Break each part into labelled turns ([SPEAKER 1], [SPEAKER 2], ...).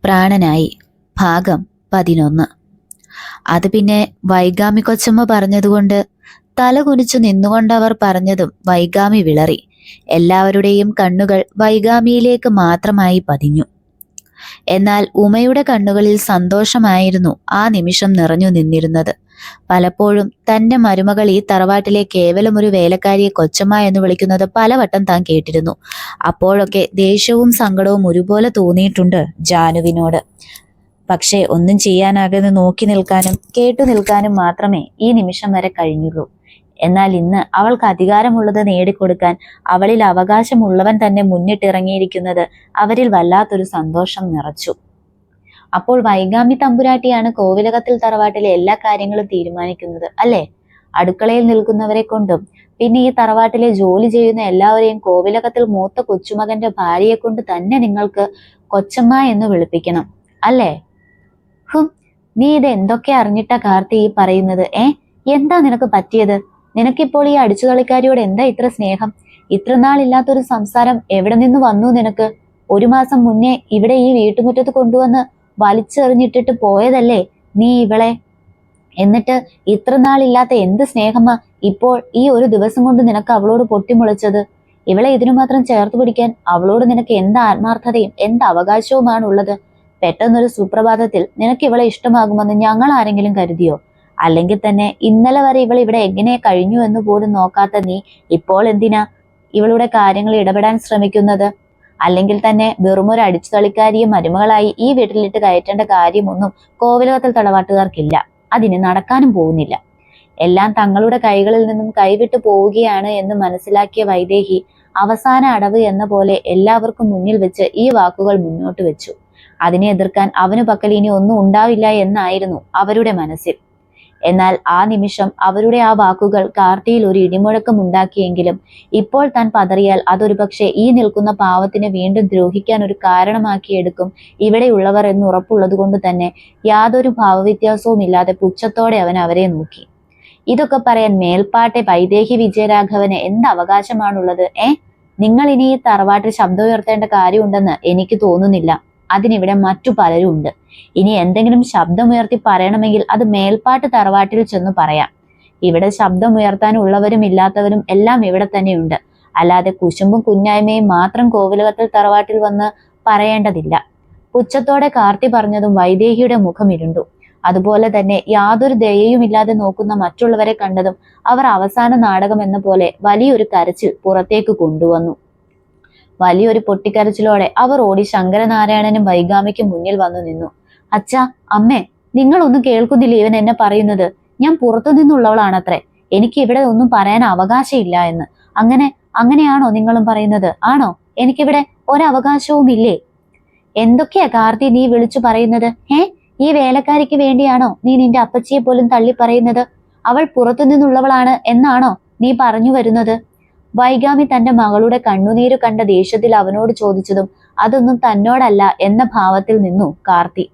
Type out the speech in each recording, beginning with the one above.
[SPEAKER 1] പ്രാണനായി ഭാഗം 11. അത് പിന്നെ വൈഗാമി കൊച്ചമ്മ പറഞ്ഞതുകൊണ്ട് തല കുനിച്ചു നിന്നുകൊണ്ടവർ പറഞ്ഞതും വൈഗാമി വിളറി. എല്ലാവരുടെയും കണ്ണുകൾ വൈഗാമിയിലേക്ക് മാത്രമായി പതിഞ്ഞു. എന്നാൽ ഉമയുടെ കണ്ണുകളിൽ സന്തോഷമായിരുന്നു ആ നിമിഷം നിറഞ്ഞു നിന്നിരുന്നത്. പലപ്പോഴും തന്റെ മരുമകൾ ഈ തറവാട്ടിലെ കേവലം ഒരു വേലക്കാരിയെ കൊച്ചമ്മ എന്ന് വിളിക്കുന്നത് പലവട്ടം താൻ കേട്ടിരുന്നു. അപ്പോഴൊക്കെ ദേഷ്യവും സങ്കടവും ഒരുപോലെ തോന്നിയിട്ടുണ്ട് ജാനുവിനോട്. പക്ഷേ ഒന്നും ചെയ്യാനാകാതെ നോക്കി നിൽക്കാനും കേട്ടു നിൽക്കാനും മാത്രമേ ഈ നിമിഷം വരെ കഴിഞ്ഞുള്ളൂ. എന്നാൽ ഇന്ന് അവൾക്ക് അധികാരമുള്ളത് നേടിക്കൊടുക്കാൻ അവളിൽ അവകാശമുള്ളവൻ തന്നെ മുന്നിട്ടിറങ്ങിയിരിക്കുന്നത് അവരിൽ വല്ലാത്തൊരു സന്തോഷം നിറച്ചു. അപ്പോൾ വൈഗാമി തമ്പുരാട്ടിയാണ് കോവിലകത്തിൽ തറവാട്ടിലെ എല്ലാ കാര്യങ്ങളും തീരുമാനിക്കുന്നത് അല്ലേ? അടുക്കളയിൽ നിൽക്കുന്നവരെ കൊണ്ടും പിന്നെ ഈ തറവാട്ടിലെ ജോലി ചെയ്യുന്ന എല്ലാവരെയും കോവിലകത്തിൽ മൂത്ത കൊച്ചുമകന്റെ ഭാര്യയെ കൊണ്ട് തന്നെ നിങ്ങൾക്ക് കൊച്ചമ്മ എന്ന് വിളിപ്പിക്കണം അല്ലേ? നീ ഇത് എന്തൊക്കെ അറിഞ്ഞിട്ടാ കാർത്തി ഈ പറയുന്നത്? എന്താ നിനക്ക് പറ്റിയത്? നിനക്കിപ്പോൾ ഈ അടിച്ചുകളിക്കാരിയോട് എന്താ ഇത്ര സ്നേഹം? ഇത്ര നാളില്ലാത്തൊരു സംസാരം എവിടെ നിന്ന് വന്നു നിനക്ക്? 1 മാസം മുന്നേ ഇവിടെ ഈ വീട്ടുമുറ്റത്ത് കൊണ്ടുവന്ന് വലിച്ചെറിഞ്ഞിട്ടിട്ട് പോയതല്ലേ നീ ഇവളെ? എന്നിട്ട് ഇത്ര നാളില്ലാത്ത എന്ത് സ്നേഹമാ ഇപ്പോൾ ഈ ഒരു ദിവസം കൊണ്ട് നിനക്ക് അവളോട് പൊട്ടിമുളച്ചത്? ഇവളെ ഇതിനു മാത്രം ചേർത്ത് പിടിക്കാൻ അവളോട് നിനക്ക് എന്ത് ആത്മാർത്ഥതയും എന്ത് അവകാശവുമാണുള്ളത്? പെട്ടെന്നൊരു സുപ്രഭാതത്തിൽ നിനക്ക് ഇവളെ ഇഷ്ടമാകുമെന്ന് ഞങ്ങൾ ആരെങ്കിലും കരുതിയോ? അല്ലെങ്കിൽ തന്നെ ഇന്നലെ വരെ ഇവൾ ഇവിടെ എങ്ങനെ കഴിഞ്ഞു എന്ന് പോലും നോക്കാത്ത നീ ഇപ്പോൾ എന്തിനാ ഇവളുടെ കാര്യങ്ങൾ ഇടപെടാൻ ശ്രമിക്കുന്നത്? അല്ലെങ്കിൽ തന്നെ വെറുമൊരു അടിച്ചുതളിക്കാരിയെ മരുമകളായി ഈ വീട്ടിലിട്ട് കയറ്റേണ്ട കാര്യമൊന്നും കോവിലകത്തിൽ തറവാട്ടുകാർക്കില്ല. അതിന് നടക്കാനും പോകുന്നില്ല. എല്ലാം തങ്ങളുടെ കൈകളിൽ നിന്നും കൈവിട്ടു പോവുകയാണ് എന്ന് മനസ്സിലാക്കിയ വൈദേഹി അവസാന അടവ് എന്ന പോലെ എല്ലാവർക്കും മുന്നിൽ വെച്ച് ഈ വാക്കുകൾ മുന്നോട്ട് വെച്ചു. അതിനെ എതിർക്കാൻ അവനു പക്കൽ ഇനി ഒന്നും ഉണ്ടാവില്ല എന്നായിരുന്നു അവരുടെ മനസ്സിൽ. എന്നാൽ ആ നിമിഷം അവരുടെ ആ വാക്കുകൾ കാർത്തിയിൽ ഒരു ഇടിമുഴക്കം ഉണ്ടാക്കിയെങ്കിലും ഇപ്പോൾ താൻ പതറിയാൽ അതൊരു പക്ഷേ ഈ നിൽക്കുന്ന പാവത്തിനെ വീണ്ടും ദ്രോഹിക്കാൻ ഒരു കാരണമാക്കിയെടുക്കും ഇവിടെയുള്ളവർ എന്ന് ഉറപ്പുള്ളത് കൊണ്ട് തന്നെ യാതൊരു ഭാവവ്യത്യാസവും ഇല്ലാതെ പുച്ഛത്തോടെ അവൻ അവരെ നോക്കി. ഇതൊക്കെ പറയാൻ മേൽപ്പാട്ടെ വൈദേഹി വിജയരാഘവന് എന്ത് അവകാശമാണുള്ളത്? നിങ്ങൾ ഇനി ഈ തറവാട്ടിൽ ശബ്ദം ഉയർത്തേണ്ട കാര്യമുണ്ടെന്ന് എനിക്ക് തോന്നുന്നില്ല. അതിനിവിടെ മറ്റു പലരും ഉണ്ട്. ഇനി എന്തെങ്കിലും ശബ്ദമുയർത്തി പറയണമെങ്കിൽ അത് മേൽപ്പാട്ട് തറവാട്ടിൽ ചെന്ന് പറയാം. ഇവിടെ ശബ്ദമുയർത്താനുള്ളവരും ഇല്ലാത്തവരും എല്ലാം ഇവിടെ തന്നെയുണ്ട്. അല്ലാതെ കുശുമ്പും കുഞ്ഞായ്മയും മാത്രം കോവിലകത്തിൽ തറവാട്ടിൽ വന്ന് പറയേണ്ടതില്ല. പുച്ഛത്തോടെ കാർത്തി പറഞ്ഞതും വൈദേഹിയുടെ മുഖം ഇരുണ്ടു. അതുപോലെ തന്നെ യാതൊരു ദയയും ഇല്ലാതെ നോക്കുന്ന മറ്റുള്ളവരെ കണ്ടതും അവർ അവസാന നാടകം എന്ന പോലെ വലിയൊരു കരച്ചിൽ പുറത്തേക്ക് കൊണ്ടുവന്നു. വലിയൊരു പൊട്ടിക്കരച്ചിലോടെ അവർ ഓടി ശങ്കരനാരായണനും വൈഗാമിക്കും മുന്നിൽ വന്നു നിന്നു. അച്ഛാ, അമ്മേ, നിങ്ങളൊന്നും കേൾക്കുന്നില്ല ഇവൻ എന്നെ പറയുന്നത്? ഞാൻ പുറത്തു നിന്നുള്ളവളാണത്രേ. എനിക്ക് ഇവിടെ ഒന്നും പറയാൻ അവകാശമില്ല എന്ന്. അങ്ങനെയാണോ നിങ്ങളും പറയുന്നത്? ആണോ? എനിക്കിവിടെ ഒരവകാശവും ഇല്ലേ? എന്തൊക്കെയാ കാർത്തി നീ വിളിച്ചു പറയുന്നത്? ഈ വേലക്കാരിക്ക് വേണ്ടിയാണോ നീ നിന്റെ അപ്പച്ചിയെ പോലും തള്ളി പറയുന്നത്? അവൾ പുറത്തു നിന്നുള്ളവളാണ് എന്നാണോ നീ പറഞ്ഞു വരുന്നത്? വൈഗാമി തന്റെ മകളുടെ കണ്ണുനീര് കണ്ട ദേഷ്യത്തിൽ അവനോട് ചോദിച്ചതും അതൊന്നും തന്നോടല്ല എന്ന ഭാവത്തിൽ നിന്നു കാർത്തി.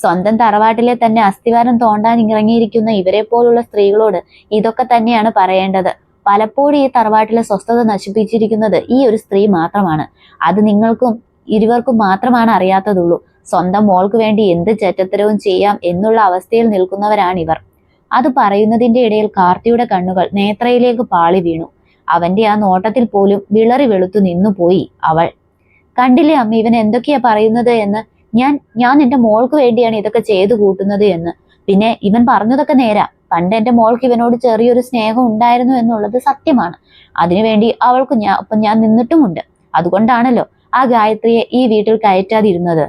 [SPEAKER 1] സ്വന്തം തറവാട്ടിലെ തന്നെ അസ്ഥിവാരം തോണ്ടാൻ ഇറങ്ങിയിരിക്കുന്ന ഇവരെ പോലുള്ള സ്ത്രീകളോട് ഇതൊക്കെ തന്നെയാണ് പറയേണ്ടത്. പലപ്പോഴും ഈ തറവാട്ടിലെ സ്വസ്ഥത നശിപ്പിച്ചിരിക്കുന്നത് ഈ ഒരു സ്ത്രീ മാത്രമാണ്. അത് നിങ്ങൾക്കും ഇരുവർക്കും മാത്രമാണ് അറിയാത്തതുള്ളൂ. സ്വന്തം മോൾക്ക് വേണ്ടി എന്ത് ചെറ്റത്തരവും ചെയ്യാം എന്നുള്ള അവസ്ഥയിൽ നിൽക്കുന്നവരാണിവർ. അത് പറയുന്നതിന്റെ ഇടയിൽ കാർത്തിയുടെ കണ്ണുകൾ നേത്രയിലേക്ക് പാളി വീണു. അവന്റെ ആ നോട്ടത്തിൽ പോലും വിളറി വെളുത്തു നിന്നുപോയി അവൾ. കണ്ടില്ലേ അമ്മ ഇവൻ എന്തൊക്കെയാ പറയുന്നത് എന്ന്? ഞാൻ എന്റെ മോൾക്ക് വേണ്ടിയാണ് ഇതൊക്കെ ചെയ്തു കൂട്ടുന്നത് എന്ന്. പിന്നെ ഇവൻ പറഞ്ഞതൊക്കെ നേരാ. പണ്ട് എന്റെ മോൾക്ക് ഇവനോട് ചെറിയൊരു സ്നേഹം ഉണ്ടായിരുന്നു എന്നുള്ളത് സത്യമാണ്. അതിനുവേണ്ടി അവൾക്ക് ഞാൻ നിന്നിട്ടുമുണ്ട്. അതുകൊണ്ടാണല്ലോ ആ ഗായത്രിയെ ഈ വീട്ടിൽ കയറ്റാതിരുന്നത്.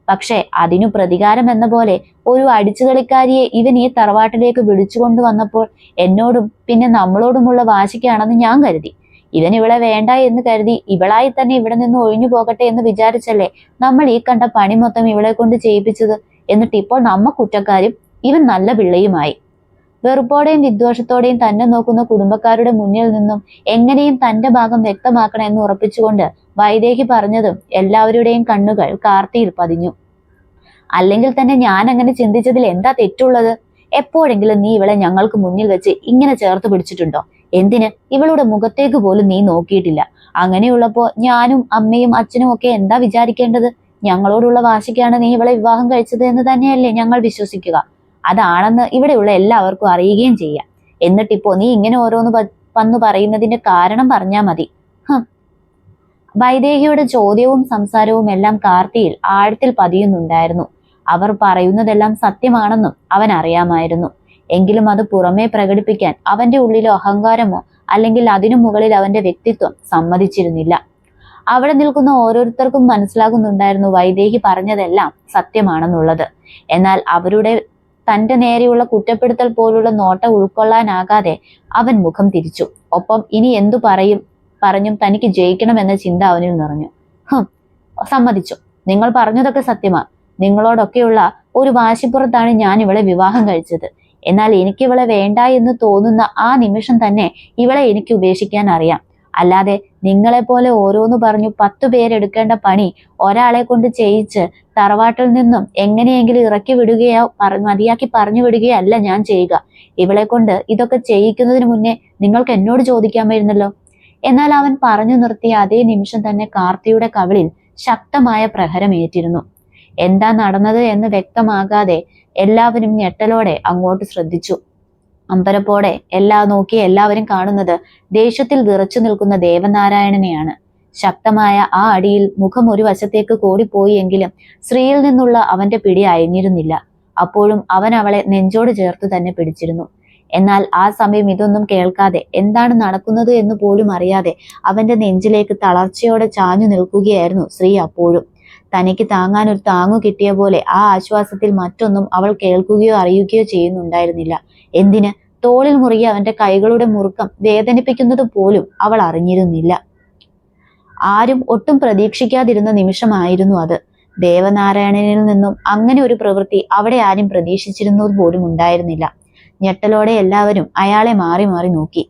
[SPEAKER 1] പക്ഷെ അതിനു പ്രതികാരം എന്ന പോലെ ഒരു അടിച്ചുകളിക്കാരിയെ ഇവൻ ഈ തറവാട്ടിലേക്ക് വിളിച്ചുകൊണ്ടു വന്നപ്പോൾ എന്നോടും പിന്നെ നമ്മളോടുമുള്ള വാശിക്കാണെന്ന് ഞാൻ കരുതി. ഇവൻ ഇവളെ വേണ്ട എന്ന് കരുതി ഇവളായി തന്നെ ഇവിടെ നിന്ന് ഒഴിഞ്ഞു പോകട്ടെ എന്ന് വിചാരിച്ചല്ലേ നമ്മൾ ഈ കണ്ട പണി മൊത്തം ഇവളെ കൊണ്ട് ചെയ്യിപ്പിച്ചത്. എന്നിട്ട് ഇപ്പോൾ നമ്മ കുറ്റക്കാരും ഇവൻ നല്ല പിള്ളയുമായി. വെറുപ്പോടെയും വിദ്വേഷത്തോടെയും തന്നെ നോക്കുന്ന കുടുംബക്കാരുടെ മുന്നിൽ നിന്നും എങ്ങനെയും തന്റെ ഭാഗം വ്യക്തമാക്കണം എന്ന് ഉറപ്പിച്ചുകൊണ്ട് വൈദേഹി പറഞ്ഞതും എല്ലാവരുടെയും കണ്ണുകൾ കാർത്തിയിൽ പതിഞ്ഞു. അല്ലെങ്കിൽ തന്നെ ഞാൻ അങ്ങനെ ചിന്തിച്ചതിൽ എന്താ തെറ്റുള്ളത്? എപ്പോഴെങ്കിലും നീ ഇവളെ ഞങ്ങൾക്ക് മുന്നിൽ വെച്ച് ഇങ്ങനെ ചേർത്ത് പിടിച്ചിട്ടുണ്ടോ? എന്തിന്? ഇവളുടെ മുഖത്തേക്ക് പോലും നീ നോക്കിയിട്ടില്ല. അങ്ങനെയുള്ളപ്പോ ഞാനും അമ്മയും അച്ഛനും ഒക്കെ എന്താ വിചാരിക്കേണ്ടത്? ഞങ്ങളോടുള്ള വാശിക്കാണ് നീ ഇവളെ വിവാഹം കഴിച്ചത് എന്ന് തന്നെയല്ലേ ഞങ്ങൾ വിശ്വസിക്കുക. അതാണെന്ന് ഇവിടെയുള്ള എല്ലാവർക്കും അറിയുകയും ചെയ്യാം. എന്നിട്ടിപ്പോ നീ ഇങ്ങനെ ഓരോന്ന് വന്നു പറയുന്നതിന്റെ കാരണം പറഞ്ഞാ മതി. വൈദേഹിയുടെ ചോദ്യവും സംസാരവും എല്ലാം കാർത്തിയിൽ ആഴത്തിൽ പതിയുന്നുണ്ടായിരുന്നു. അവർ പറയുന്നതെല്ലാം സത്യമാണെന്നും അവൻ അറിയാമായിരുന്നു. എങ്കിലും അത് പുറമേ പ്രകടിപ്പിക്കാൻ അവന്റെ ഉള്ളിലോ അഹങ്കാരമോ അല്ലെങ്കിൽ അതിനു മുകളിൽ അവന്റെ വ്യക്തിത്വം സമ്മതിച്ചിരുന്നില്ല. അവിടെ നിൽക്കുന്ന ഓരോരുത്തർക്കും മനസ്സിലാകുന്നുണ്ടായിരുന്നു വൈദേഹി പറഞ്ഞതെല്ലാം സത്യമാണെന്നുള്ളത്. എന്നാൽ അവരുടെ തന്റെ നേരെയുള്ള കുറ്റപ്പെടുത്തൽ പോലുള്ള നോട്ടം ഉൾക്കൊള്ളാനാകാതെ അവൻ മുഖം തിരിച്ചു. ഒപ്പം ഇനി എന്തു പറഞ്ഞും തനിക്ക് ജയിക്കണമെന്ന ചിന്ത അവനിൽ നിറഞ്ഞു. സമ്മതിച്ചു, നിങ്ങൾ പറഞ്ഞതൊക്കെ സത്യമാ. നിങ്ങളോടൊക്കെയുള്ള ഒരു വാശിപ്പുറത്താണ് ഞാൻ ഇവളെ വിവാഹം കഴിച്ചത്. എന്നാൽ എനിക്ക് ഇവളെ വേണ്ട എന്ന് തോന്നുന്ന ആ നിമിഷം തന്നെ ഇവളെ എനിക്ക് ഉപേക്ഷിക്കാൻ അറിയാം. അല്ലാതെ നിങ്ങളെപ്പോലെ ഓരോന്ന് പറഞ്ഞു 10 പേരെടുക്കേണ്ട പണി ഒരാളെ കൊണ്ട് ചെയ്യിച്ച് തറവാട്ടിൽ നിന്നും എങ്ങനെയെങ്കിലും ഇറക്കി വിടുകയോ മതിയാക്കി പറഞ്ഞു വിടുകയോ അല്ല ഞാൻ ചെയ്യുക. ഇവളെ കൊണ്ട് ഇതൊക്കെ ചെയ്യിക്കുന്നതിന് മുന്നേ നിങ്ങൾക്ക് എന്നോട് ചോദിക്കാമായിരുന്നല്ലോ. എന്നാൽ അവൻ പറഞ്ഞു നിർത്തിയ അതേ നിമിഷം തന്നെ കാർത്തിയുടെ കവിളിൽ ശക്തമായ പ്രഹരമേറ്റിരുന്നു. എന്താ നടന്നത് എന്ന് വ്യക്തമാകാതെ എല്ലാവരും ഞെട്ടലോടെ അങ്ങോട്ട് ശ്രദ്ധിച്ചു. അമ്പരപ്പോടെ നോക്കി എല്ലാവരും കാണുന്നത് ദേഷ്യത്തിൽ വിറച്ചു നിൽക്കുന്ന ദേവനാരായണനെയാണ്. ശക്തമായ ആ അടിയിൽ മുഖം ഒരു വശത്തേക്ക് കോടിപ്പോയി എങ്കിലും സ്ത്രീയിൽ നിന്നുള്ള അവന്റെ പിടി അയഞ്ഞിരുന്നില്ല. അപ്പോഴും അവൻ അവളെ നെഞ്ചോട് ചേർത്ത് തന്നെ പിടിച്ചിരുന്നു. എന്നാൽ ആ സമയം ഇതൊന്നും കേൾക്കാതെ എന്താണ് നടക്കുന്നത് എന്ന് പോലും അറിയാതെ അവന്റെ നെഞ്ചിലേക്ക് തളർച്ചയോടെ ചാഞ്ഞു നിൽക്കുകയായിരുന്നു സ്ത്രീ. അപ്പോഴും തനിക്ക് താങ്ങാൻ ഒരു താങ്ങു കിട്ടിയ പോലെ ആ ആശ്വാസത്തിൽ മറ്റൊന്നും അവൾ കേൾക്കുകയോ അറിയുകയോ ചെയ്യുന്നുണ്ടായിരുന്നില്ല. എന്തിന് തോളിൽ മുറുകിയ അവന്റെ കൈകളുടെ മുറുക്കം വേദനിപ്പിക്കുന്നത് പോലും അവൾ അറിഞ്ഞിരുന്നില്ല. ആരും ഒട്ടും പ്രതീക്ഷിക്കാതിരുന്ന നിമിഷമായിരുന്നു അത്. ദേവനാരായണനിൽ നിന്നും അങ്ങനെ ഒരു പ്രവൃത്തി അവിടെ ആരും പ്രതീക്ഷിച്ചിരുന്നത് പോലും ഉണ്ടായിരുന്നില്ല. ഞെട്ടലോടെ എല്ലാവരും അയാളെ മാറി മാറി നോക്കി.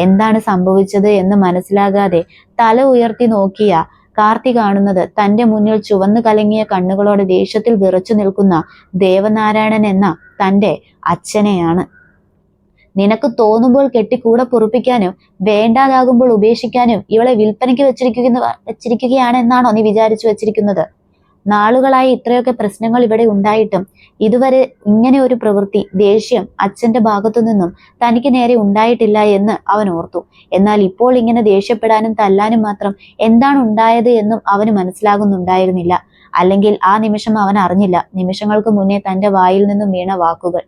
[SPEAKER 1] എന്താണ് സംഭവിച്ചത് എന്ന് മനസ്സിലാകാതെ തല ഉയർത്തി നോക്കിയ കാർത്തി കാണുന്നത് തന്റെ മുന്നിൽ ചുവന്നു കലങ്ങിയ കണ്ണുകളോടെ ദേഷ്യത്തിൽ വിറച്ചു നിൽക്കുന്ന ദേവനാരായണൻ എന്ന തന്റെ അച്ഛനെയാണ്. നിനക്ക് തോന്നുമ്പോൾ കെട്ടി കൂടെ പൊറുപ്പിക്കാനും വേണ്ടാതാകുമ്പോൾ ഉപേക്ഷിക്കാനും ഇവളെ വിൽപ്പനയ്ക്ക് വെച്ചിരിക്കുകയാണെന്നാണോ നീ വിചാരിച്ചു വെച്ചിരിക്കുന്നത്? നാളുകളായി ഇത്രയൊക്കെ പ്രശ്നങ്ങൾ ഇവിടെ ഉണ്ടായിട്ടും ഇതുവരെ ഇങ്ങനെ ഒരു പ്രവൃത്തി, ദേഷ്യം അച്ഛന്റെ ഭാഗത്തു നിന്നും തനിക്ക് നേരെ ഉണ്ടായിട്ടില്ല എന്ന് അവൻ ഓർത്തു. എന്നാൽ ഇപ്പോൾ ഇങ്ങനെ ദേഷ്യപ്പെടാനും തല്ലാനും മാത്രം എന്താണ് ഉണ്ടായത് എന്നും അവന് മനസ്സിലാകുന്നുണ്ടായിരുന്നില്ല. അല്ലെങ്കിൽ ആ നിമിഷം അവൻ അറിഞ്ഞില്ല നിമിഷങ്ങൾക്ക് മുന്നേ തന്റെ വായിൽ നിന്നും വീണ വാക്കുകൾ.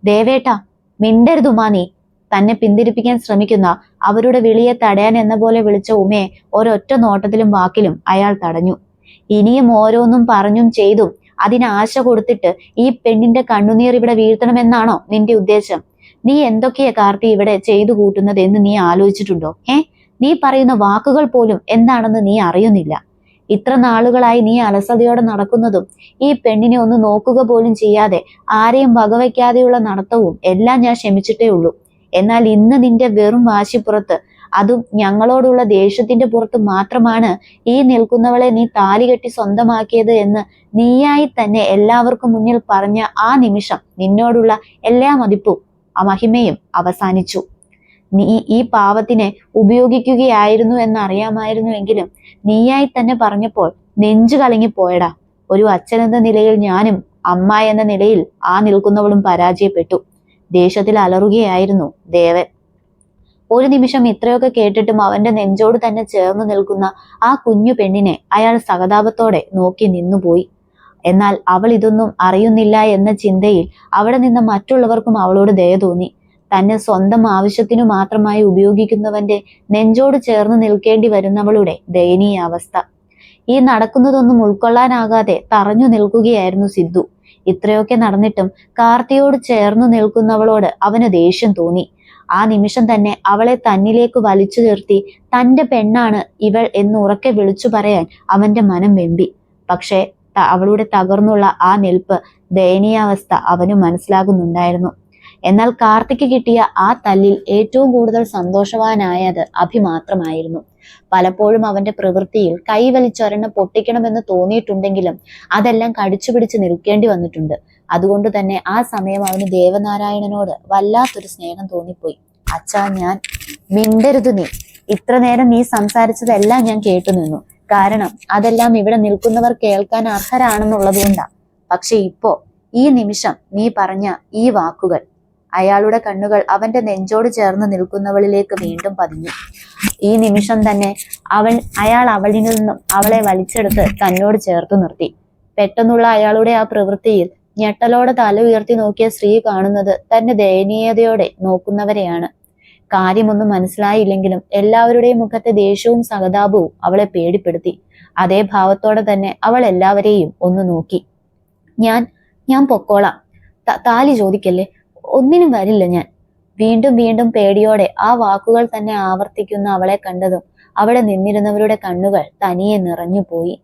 [SPEAKER 1] ദേവേട്ടാ, മിണ്ടരുതുമാ നീ. തന്നെ പിന്തിരിപ്പിക്കാൻ ശ്രമിക്കുന്ന അവരുടെ വിളിയെ തടയാൻ എന്ന പോലെ വിളിച്ച ഉമയെ ഒരൊറ്റ നോട്ടത്തിലും വാക്കിലും അയാൾ തടഞ്ഞു. ഇനിയും ഓരോന്നും പറഞ്ഞും ചെയ്തും അതിന് ആശ കൊടുത്തിട്ട് ഈ പെണ്ണിന്റെ കണ്ണുനീർ ഇവിടെ വീഴ്ത്തണമെന്നാണോ നിന്റെ ഉദ്ദേശം? നീ എന്തൊക്കെയാ കാർത്തി ഇവിടെ ചെയ്തു കൂട്ടുന്നത് എന്ന് നീ ആലോചിച്ചിട്ടുണ്ടോ? നീ പറയുന്ന വാക്കുകൾ പോലും എന്താണെന്ന് നീ അറിയുന്നില്ല. ഇത്ര നാളുകളായി നീ അലസതയോടെ നടക്കുന്നതും ഈ പെണ്ണിനെ ഒന്ന് നോക്കുക പോലും ചെയ്യാതെ ആരെയും വകവയ്ക്കാതെയുള്ള നടത്തവും എല്ലാം ഞാൻ ക്ഷമിച്ചിട്ടേ ഉള്ളൂ. എന്നാൽ ഇന്ന് നിന്റെ വെറും വാശിപ്പുറത്ത്, അതും ഞങ്ങളോടുള്ള ദേഷ്യത്തിന്റെ പുറത്ത് മാത്രമാണ് ഈ നിൽക്കുന്നവളെ നീ താലി കെട്ടി സ്വന്തമാക്കിയത് എന്ന് നീയായി തന്നെ എല്ലാവർക്കും മുന്നിൽ പറഞ്ഞ ആ നിമിഷം നിന്നോടുള്ള എല്ലാ മതിപ്പും മഹിമയും അവസാനിച്ചു. നീ ഈ പാവത്തിനെ ഉപയോഗിക്കുകയായിരുന്നു എന്നറിയാമായിരുന്നുവെങ്കിലും നീയായി തന്നെ പറഞ്ഞപ്പോൾ നെഞ്ചു കലങ്ങിപ്പോയടാ. ഒരു അച്ഛനെന്ന നിലയിൽ ഞാനും അമ്മ എന്ന നിലയിൽ ആ നിൽക്കുന്നവളും പരാജയപ്പെട്ടു. ദേഷ്യത്തിൽ അലറുകയായിരുന്നു ദേവൻ. ഒരു നിമിഷം ഇത്രയൊക്കെ കേട്ടിട്ടും അവന്റെ നെഞ്ചോട് തന്നെ ചേർന്ന് നിൽക്കുന്ന ആ കുഞ്ഞു പെണ്ണിനെ അയാൾ സഹതാപത്തോടെ നോക്കി നിന്നുപോയി. എന്നാൽ അവൾ ഇതൊന്നും അറിയുന്നില്ല എന്ന ചിന്തയിൽ അവിടെ നിന്ന് മറ്റുള്ളവർക്കും അവളോട് ദയ തോന്നി. തന്നെ സ്വന്തം ആവശ്യത്തിനു മാത്രമായി ഉപയോഗിക്കുന്നവന്റെ നെഞ്ചോട് ചേർന്ന് നിൽക്കേണ്ടി വരുന്നവളുടെ ദയനീയ അവസ്ഥ. ഈ നടക്കുന്നതൊന്നും ഉൾക്കൊള്ളാനാകാതെ തറഞ്ഞു നിൽക്കുകയായിരുന്നു സിദ്ധു. ഇത്രയൊക്കെ നടന്നിട്ടും കാർത്തിയോട് ചേർന്നു നിൽക്കുന്നവളോട് അവന് ദേഷ്യം തോന്നി. ആ നിമിഷം തന്നെ അവളെ തന്നിലേക്ക് വലിച്ചു നിർത്തി തന്റെ പെണ്ണാണ് ഇവൾ എന്ന് ഉറക്കെ വിളിച്ചു പറയാൻ അവന്റെ മനം വെമ്പി. പക്ഷെ അവളുടെ തകർന്നുള്ള ആ നിൽപ്പ്, ദയനീയാവസ്ഥ അവന് മനസ്സിലാകുന്നുണ്ടായിരുന്നു. എന്നാൽ കാർത്തിക്ക് കിട്ടിയ ആ തല്ലിൽ ഏറ്റവും കൂടുതൽ സന്തോഷവാനായത് അഭി മാത്രമായിരുന്നു. പലപ്പോഴും അവന്റെ പ്രവൃത്തിയിൽ കൈവലിച്ചൊരെണ്ണം പൊട്ടിക്കണമെന്ന് തോന്നിയിട്ടുണ്ടെങ്കിലും അതെല്ലാം കടിച്ചു പിടിച്ച് നിൽക്കേണ്ടി വന്നിട്ടുണ്ട്. അതുകൊണ്ട് തന്നെ ആ സമയം അവന് ദേവനാരായണനോട് വല്ലാത്തൊരു സ്നേഹം തോന്നിപ്പോയി. അച്ഛാ, ഞാൻ മിണ്ടരുത്. നീ ഇത്ര നേരം നീ സംസാരിച്ചതെല്ലാം ഞാൻ കേട്ടു നിന്നു. കാരണം അതെല്ലാം ഇവിടെ നിൽക്കുന്നവർ കേൾക്കാൻ അർഹരാണെന്നുള്ളതുകൊണ്ടാ. പക്ഷെ ഇപ്പോ ഈ നിമിഷം നീ പറഞ്ഞ ഈ വാക്കുകൾ. അയാളുടെ കണ്ണുകൾ അവന്റെ നെഞ്ചോട് ചേർന്ന് നിൽക്കുന്നവളിലേക്ക് വീണ്ടും പതിഞ്ഞു. ഈ നിമിഷം തന്നെ അയാൾ അവളിൽ നിന്നും അവളെ വലിച്ചെടുത്ത് തന്നോട് ചേർത്തു നിർത്തി. പെട്ടെന്നുള്ള അയാളുടെ ആ പ്രവൃത്തിയിൽ ഞെട്ടലോടെ തല ഉയർത്തി നോക്കിയ സ്ത്രീ കാണുന്നത് തന്നെ ദയനീയതയോടെ നോക്കുന്നവരെയാണ്. കാര്യമൊന്നും മനസ്സിലായില്ലെങ്കിലും എല്ലാവരുടെയും മുഖത്തെ ദേഷ്യവും സഹതാപവും അവളെ പേടിപ്പെടുത്തി. അതേ ഭാവത്തോടെ തന്നെ അവൾ എല്ലാവരെയും ഒന്ന് നോക്കി. ഞാൻ പൊക്കോളാം, താലി ചോദിക്കല്ലേ, ഒന്നിനും വരില്ല ഞാൻ. വീണ്ടും വീണ്ടും പേടിയോടെ ആ വാക്കുകൾ തന്നെ ആവർത്തിക്കുന്ന അവളെ കണ്ടതും അവിടെ നിന്നിരുന്നവരുടെ കണ്ണുകൾ തനിയെ നിറഞ്ഞുപോയി.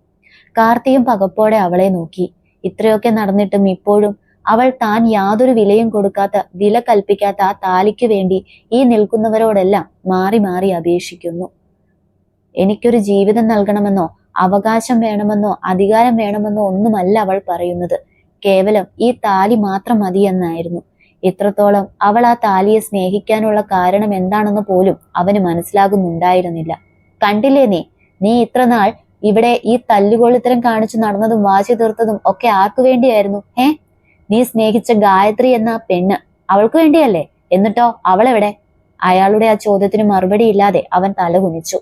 [SPEAKER 1] കാർത്തിയും പകപ്പോടെ അവളെ നോക്കി. ഇത്രയൊക്കെ നടന്നിട്ടും ഇപ്പോഴും അവൾ താൻ യാതൊരു വിലയും കൊടുക്കാത്ത, വില കൽപ്പിക്കാത്ത ആ താലിക്ക് വേണ്ടി ഈ നിൽക്കുന്നവരോടെല്ലാം മാറി മാറി അപേക്ഷിക്കുന്നു. എനിക്കൊരു ജീവിതം നൽകണമെന്നോ അവകാശം വേണമെന്നോ അധികാരം വേണമെന്നോ ഒന്നുമല്ല അവൾ പറയുന്നത്. കേവലം ഈ താലി മാത്രം മതിയെന്നായിരുന്നു. ഇത്രത്തോളം അവൾ ആ താലിയെ സ്നേഹിക്കാനുള്ള കാരണം എന്താണെന്ന് പോലും അവന് മനസ്സിലാകുന്നുണ്ടായിരുന്നില്ല. കണ്ടില്ലേ നീ ഇത്ര നാൾ ഇവിടെ ഈ തല്ലുകൊള്ളിത്തരം കാണിച്ചു നടന്നതും വാശി തീർത്തതും ഒക്കെ ആർക്കു വേണ്ടിയായിരുന്നു? നീ സ്നേഹിച്ച ഗായത്രി എന്ന പെണ്ണ്, അവൾക്ക് വേണ്ടിയല്ലേ? എന്നിട്ടോ അവളെവിടെ? അയാളുടെ ആ ചോദ്യത്തിന് മറുപടി ഇല്ലാതെ അവൻ തലകുനിച്ചു.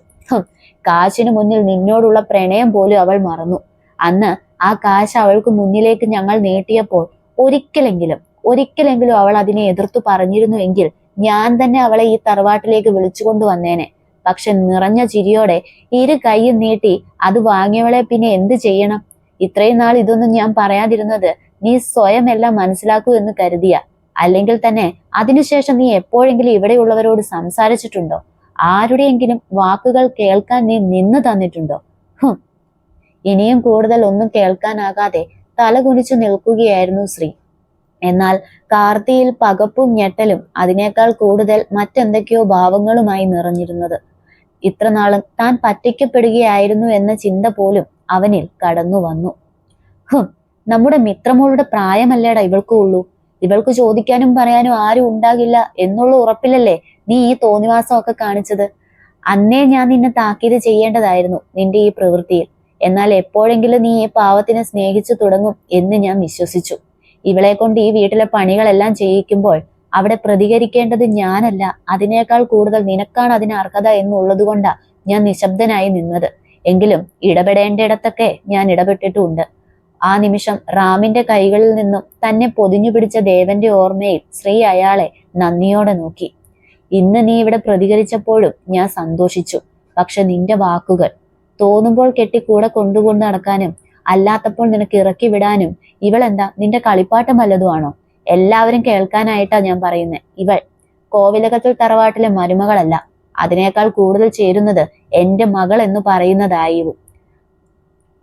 [SPEAKER 1] കാശിനു മുന്നിൽ നിന്നോടുള്ള പ്രണയം പോലും അവൾ മറന്നു. അന്ന് ആ കാശ് അവൾക്ക് മുന്നിലേക്ക് ഞങ്ങൾ നീട്ടിയപ്പോൾ ഒരിക്കലെങ്കിലും അവൾ അതിനെ എതിർത്തു പറഞ്ഞിരുന്നുവെങ്കിൽ ഞാൻ തന്നെ അവളെ ഈ തറവാട്ടിലേക്ക് വിളിച്ചുകൊണ്ടു വന്നേനെ. പക്ഷെ നിറഞ്ഞ ചിരിയോടെ ഇരു കൈയും നീട്ടി അത് വാങ്ങിയവളെ പിന്നെ എന്ത് ചെയ്യണം? ഇത്രയും നാൾ ഇതൊന്നും ഞാൻ പറയാതിരുന്നത് നീ സ്വയം എല്ലാം മനസ്സിലാക്കൂ എന്ന് കരുതിയ? അല്ലെങ്കിൽ തന്നെ അതിനുശേഷം നീ എപ്പോഴെങ്കിലും ഇവിടെയുള്ളവരോട് സംസാരിച്ചിട്ടുണ്ടോ? ആരുടെയെങ്കിലും വാക്കുകൾ കേൾക്കാൻ നീ നിന്ന് തന്നിട്ടുണ്ടോ? ഇനിയും കൂടുതൽ ഒന്നും കേൾക്കാനാകാതെ തലകുനിച്ചു നിൽക്കുകയായിരുന്നു ശ്രീ. എന്നാൽ കാർത്തിയിൽ പകപ്പും ഞെട്ടലും അതിനേക്കാൾ കൂടുതൽ മറ്റെന്തൊക്കെയോ ഭാവങ്ങളുമായി നിറഞ്ഞിരുന്നത്. ഇത്രനാളും താൻ പറ്റിക്കപ്പെടുകയായിരുന്നു എന്ന ചിന്ത പോലും അവനിൽ കടന്നു വന്നു. നമ്മുടെ മിത്രമോളുടെ പ്രായമല്ലേടാ ഇവൾക്കു ഉള്ളൂ. ഇവൾക്ക് ചോദിക്കാനും പറയാനും ആരും ഉണ്ടാകില്ല എന്നുള്ള ഉറപ്പിലല്ലേ നീ ഈ തോന്നിവാസമൊക്കെ കാണിച്ചത്? അന്നേ ഞാൻ നിന്നെ താക്കീത് ചെയ്യേണ്ടതായിരുന്നു നിന്റെ ഈ പ്രവൃത്തിയിൽ. എന്നാൽ എപ്പോഴെങ്കിലും നീ ഈ പാവത്തിനെ സ്നേഹിച്ചു തുടങ്ങും എന്ന് ഞാൻ വിശ്വസിച്ചു. ഇവളെ കൊണ്ട് ഈ വീട്ടിലെ പണികളെല്ലാം ചെയ്യിക്കുമ്പോൾ അവിടെ പ്രതികരിക്കേണ്ടത് ഞാനല്ല, അതിനേക്കാൾ കൂടുതൽ നിനക്കാണ് അതിന് അർഹത എന്നുള്ളത് കൊണ്ടാ ഞാൻ നിശബ്ദനായി നിന്നത്. എങ്കിലും ഇടപെടേണ്ടിടത്തൊക്കെ ഞാൻ ഇടപെട്ടിട്ടുമുണ്ട്. ആ നിമിഷം റാമിന്റെ കൈകളിൽ നിന്നും തന്നെ പൊതിഞ്ഞു പിടിച്ച ദേവന്റെ ഓർമ്മയിൽ ശ്രീ അയാളെ നന്ദിയോടെ നോക്കി. ഇന്ന് നീ ഇവിടെ പ്രതികരിച്ചപ്പോഴും ഞാൻ സന്തോഷിച്ചു. പക്ഷെ നിന്റെ വാക്കുകൾ തോന്നുമ്പോൾ കെട്ടി കൂടെ കൊണ്ടുകൊണ്ട് നടക്കാനും അല്ലാത്തപ്പോൾ നിനക്ക് ഇറക്കി വിടാനും ഇവളെന്താ നിന്റെ കളിപ്പാട്ടം വല്ലതുമാണോ? എല്ലാവരും കേൾക്കാനായിട്ടാ ഞാൻ പറയുന്നത്. ഇവൾ കോവിലകത്തിൽ തറവാട്ടിലെ മരുമകളല്ല, അതിനേക്കാൾ കൂടുതൽ ചേരുന്നത് എന്റെ മകൾ എന്ന് പറയുന്നതായിരുന്നു.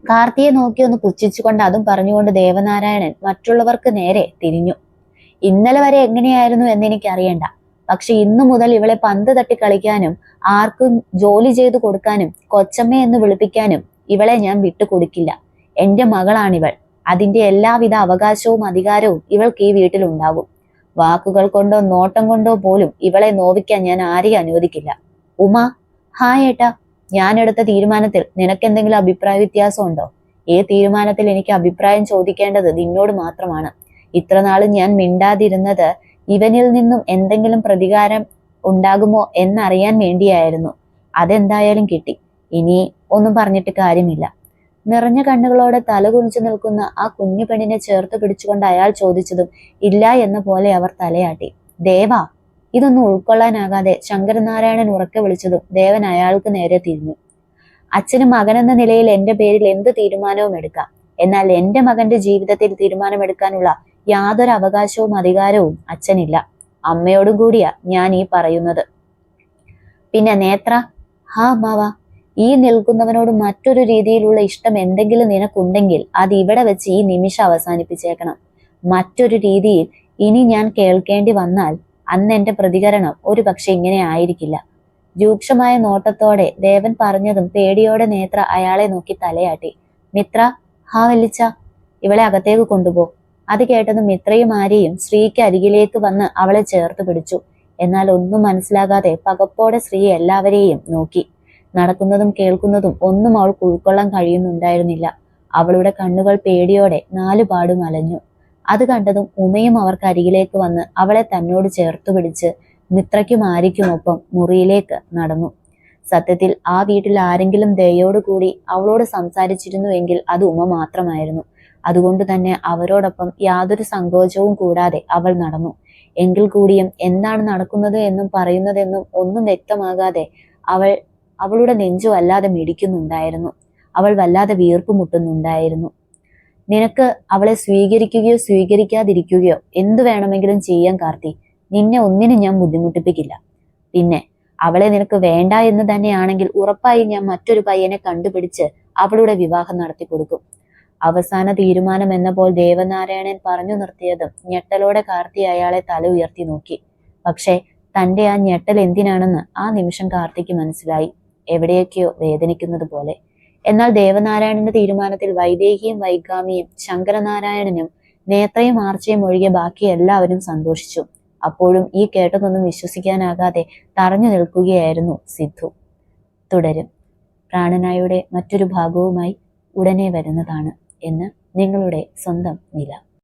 [SPEAKER 1] കാർത്തിയെ നോക്കി ഒന്ന് പുച്ഛിച്ചുകൊണ്ട് അതും പറഞ്ഞുകൊണ്ട് ദേവനാരായണൻ മറ്റുള്ളവർക്ക് നേരെ തിരിഞ്ഞു. ഇന്നലെ വരെ എങ്ങനെയായിരുന്നു എന്നെനിക്കറിയണ്ട, പക്ഷെ ഇന്നു മുതൽ ഇവളെ പന്ത് തട്ടി കളിക്കാനും ആർക്കും ജോലി ചെയ്തു കൊടുക്കാനും കൊച്ചമ്മ എന്ന് വിളിപ്പിക്കാനും ഇവളെ ഞാൻ വിട്ടുകൊടുക്കില്ല. എന്റെ മകളാണിവൾ. അതിന്റെ എല്ലാവിധ അവകാശവും അധികാരവും ഇവൾക്ക് ഈ വീട്ടിലുണ്ടാകും. വാക്കുകൾ കൊണ്ടോ നോട്ടം കൊണ്ടോ പോലും ഇവളെ നോവിക്കാൻ ഞാൻ ആരെയും അനുവദിക്കില്ല. ഉമ, ഹായ് ഏട്ടാ. ഞാൻ എടുത്ത തീരുമാനത്തിൽ നിനക്കെന്തെങ്കിലും അഭിപ്രായ വ്യത്യാസം ഉണ്ടോ? ഈ തീരുമാനത്തിൽ എനിക്ക് അഭിപ്രായം ചോദിക്കേണ്ടത് നിന്നോട് മാത്രമാണ്. ഇത്രനാളും ഞാൻ മിണ്ടാതിരുന്നത് ഇവനിൽ നിന്നും എന്തെങ്കിലും പ്രതികാരം ഉണ്ടാകുമോ എന്നറിയാൻ വേണ്ടിയായിരുന്നു. അതെന്തായാലും കിട്ടി. ഇനി ഒന്നും പറഞ്ഞിട്ട് കാര്യമില്ല. നിറഞ്ഞ കണ്ണുകളോടെ തല കുനിച്ചു നിൽക്കുന്ന ആ കുഞ്ഞു പെണ്ണിനെ ചേർത്ത് പിടിച്ചുകൊണ്ട് അയാൾ ചോദിച്ചതും ഇല്ല എന്ന പോലെ അവർ തലയാട്ടി. ദേവാ. ഇതൊന്നും ഉൾക്കൊള്ളാനാകാതെ ശങ്കരനാരായണൻ ഉറക്കെ വിളിച്ചതും ദേവൻ അയാൾക്ക് നേരെ തിരിഞ്ഞു. അച്ഛന് മകനെന്ന നിലയിൽ എന്റെ പേരിൽ എന്ത് തീരുമാനവും എടുക്കാം. എന്നാൽ എന്റെ മകന്റെ ജീവിതത്തിൽ തീരുമാനമെടുക്കാനുള്ള യാതൊരു അവകാശവും അധികാരവും അച്ഛനില്ല. അമ്മയോടും കൂടിയാ ഞാൻ ഈ പറയുന്നത്. പിന്നെ നേത്ര, ഹാ അമ്മാവ, ഈ നിൽക്കുന്നവനോട് മറ്റൊരു രീതിയിലുള്ള ഇഷ്ടം എന്തെങ്കിലും നിനക്കുണ്ടെങ്കിൽ അത് ഇവിടെ വെച്ച് ഈ നിമിഷം അവസാനിപ്പിച്ചേക്കണം. മറ്റൊരു രീതിയിൽ ഇനി ഞാൻ കേൾക്കേണ്ടി വന്നാൽ അന്ന് എന്റെ പ്രതികരണം ഒരു പക്ഷെ ഇങ്ങനെ ആയിരിക്കില്ല. രൂക്ഷമായ നോട്ടത്തോടെ ദേവൻ പറഞ്ഞതും പേടിയോടെ നേത്ര അയാളെ നോക്കി തലയാട്ടി. മിത്ര, ഹാ വല്ലിച്ച, ഇവളെ അകത്തേക്ക് കൊണ്ടുപോ. അത് കേട്ടതും മിത്രയും ആര്യയും ശ്രീക്ക് അരികിലേക്ക് വന്ന് അവളെ ചേർത്ത് പിടിച്ചു. എന്നാൽ ഒന്നും മനസ്സിലാകാതെ പകപ്പോടെ ശ്രീ എല്ലാവരെയും നോക്കി. നടക്കുന്നതും കേൾക്കുന്നതും ഒന്നും അവൾക്ക് ഉൾക്കൊള്ളാൻ കഴിയുന്നുണ്ടായിരുന്നില്ല. അവളുടെ കണ്ണുകൾ പേടിയോടെ നാലുപാടും അലഞ്ഞു. അത് കണ്ടതും ഉമയും അവർക്ക് അരികിലേക്ക് വന്ന് അവളെ തന്നോട് ചേർത്തു പിടിച്ച് മിത്രയ്ക്കും ആര്യയ്ക്കുമൊപ്പം മുറിയിലേക്ക് നടന്നു. സത്യത്തിൽ ആ വീട്ടിൽ ആരെങ്കിലും ദയോടുകൂടി അവളോട് സംസാരിച്ചിരുന്നുവെങ്കിൽ അത് ഉമ മാത്രമായിരുന്നു. അതുകൊണ്ട് തന്നെ അവരോടൊപ്പം യാതൊരു സങ്കോചവും കൂടാതെ അവൾ നടന്നു. എങ്കിൽ കൂടിയും എന്താണ് നടക്കുന്നത് എന്നും പറയുന്നതെന്നും ഒന്നും വ്യക്തമാകാതെ അവളുടെ നെഞ്ചു വല്ലാതെ മിടിക്കുന്നുണ്ടായിരുന്നു. അവൾ വല്ലാതെ വീർപ്പ് മുട്ടുന്നുണ്ടായിരുന്നു. നിനക്ക് അവളെ സ്വീകരിക്കുകയോ സ്വീകരിക്കാതിരിക്കുകയോ എന്തു വേണമെങ്കിലും ചെയ്യാൻ കാർത്തി. നിന്നെ ഒന്നിനും ഞാൻ ബുദ്ധിമുട്ടിപ്പിക്കില്ല. പിന്നെ അവളെ നിനക്ക് വേണ്ട എന്ന് തന്നെയാണെങ്കിൽ ഉറപ്പായി ഞാൻ മറ്റൊരു പയ്യനെ കണ്ടുപിടിച്ച് അവളുടെ വിവാഹം നടത്തി കൊടുക്കും. അവസാന തീരുമാനം എന്ന പോൽ ദേവനാരായണൻ പറഞ്ഞു നിർത്തിയതും ഞെട്ടലോടെ കാർത്തി അയാളെ തല ഉയർത്തി നോക്കി. പക്ഷേ തന്റെ ആ ഞെട്ടൽ എന്തിനാണെന്ന് ആ നിമിഷം കാർത്തിക്ക് മനസ്സിലായി. എവിടെയൊക്കെയോ വേദനിക്കുന്നത് പോലെ. എന്നാൽ ദേവനാരായണന്റെ തീരുമാനത്തിൽ വൈദേഹിയും വൈഗാമിയും ശങ്കരനാരായണനും നേത്രയും ആർച്ചയും ഒഴികെ ബാക്കി എല്ലാവരും സന്തോഷിച്ചു. അപ്പോഴും ഈ കേട്ടതൊന്നും വിശ്വസിക്കാനാകാതെ തറഞ്ഞു നിൽക്കുകയായിരുന്നു സിദ്ധു. തുടരും. പ്രാണനായുടെ മറ്റൊരു ഭാഗവുമായി ഉടനെ വരുന്നതാണ് എന്ന് നിങ്ങളുടെ സ്വന്തം നില.